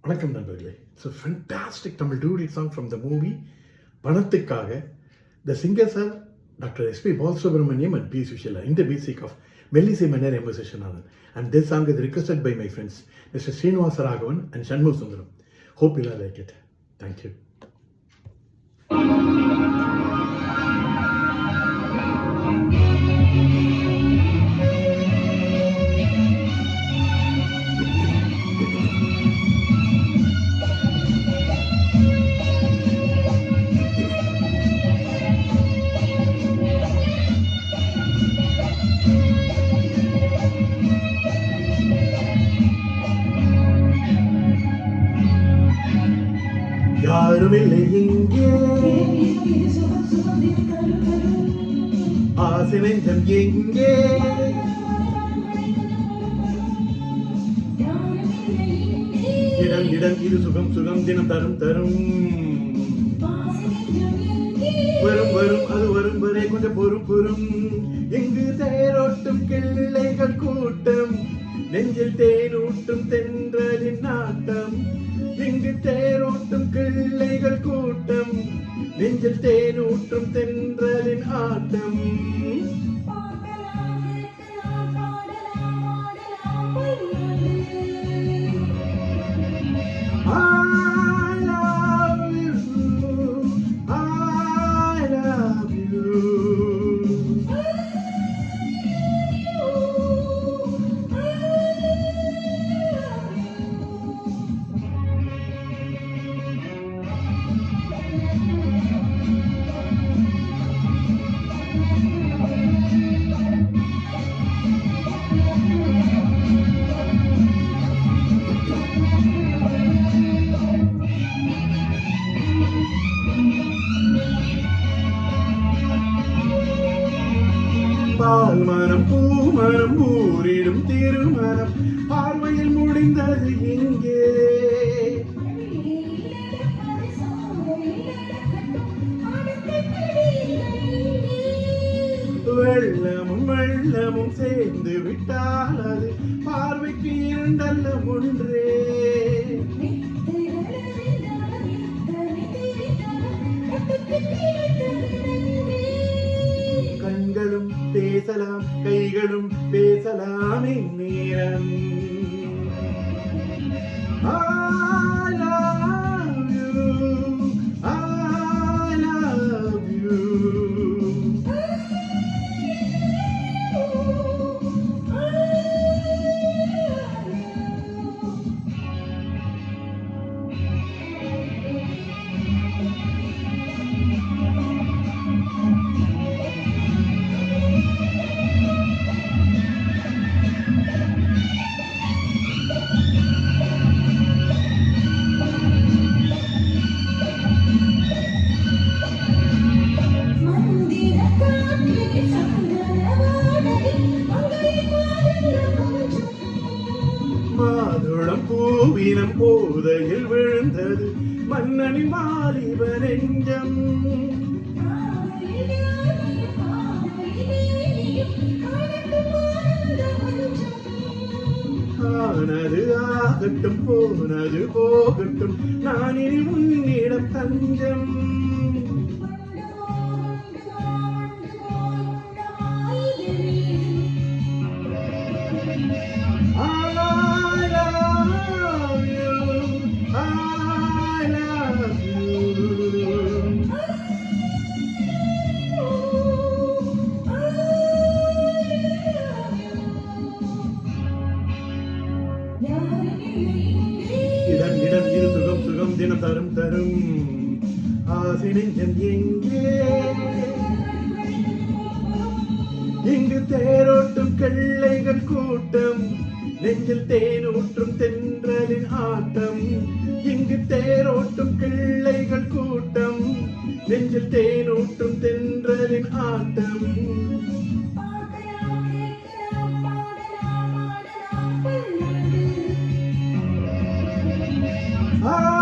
வணக்கம் நண்பர்களே. It's a fantastic Tamil duet song from the movie பணத்துக்காக. The singers are Dr. S.P. Balasubramaniam and P. Sushila in the music of Melissy Manner M. Seshanathan. And this song is requested by my friends Mr. Srinivasa Raghavan and Shanmugh Sundaram. Hope you'll like it. Thank you. யாருமில்லை இங்கே, ஆசை நெஞ்சம் எங்கே, இடம் இடம் இது சுகம் சுகம் தினம் தரும் தரும், வரும் வரும் அது வரும் வரை கொஞ்சம் பொறும் பொறும், இங்கு தேரோட்டும் கிள்ளைகள் கூட்டம், நெஞ்சில் தேனூட்டும் தென்றலின் நாட்டம், இங்கு தேரோட்டும் கிள்ளைகள் கூட்டம், நெஞ்சில் தேனூட்டும் தென்றலின் ஆட்டம். பால் மனம் பூமரம் ஊரிடும் திருமணம் பார்வையில் முடிந்தது இங்கே, வெள்ளமும் வெள்ளமும் சேர்ந்து விட்டால் அது பார்வைக்கு இரண்டல்ல ஒன்றே, கண்களும் பேசலாம் கைகளும் பேசலாம் இந்நேரம். I love you, I love you. மாதுளம் பூவினம் போதையில் விழுந்தது மன்னனின் வாலிப நெஞ்சம், ஆனது ஆகட்டும் போனது போகட்டும் நான் இனி உன்னிடம் தஞ்சம். இடம் இடம் இது சுகம் சுகம் தினம் தரும் தரும், ஆசை நெஞ்சம் எங்கே, இங்கு தேரோட்டும் கிள்ளைகள் கூட்டம், நெஞ்சில் தேனூற்றும் தென்றலின் ஆட்டம், இங்கு தேரோட்டும் கிள்ளைகள் கூட்டம், நெஞ்சில் தேனூற்றும் தென்றலின் ஆட்டம். Ah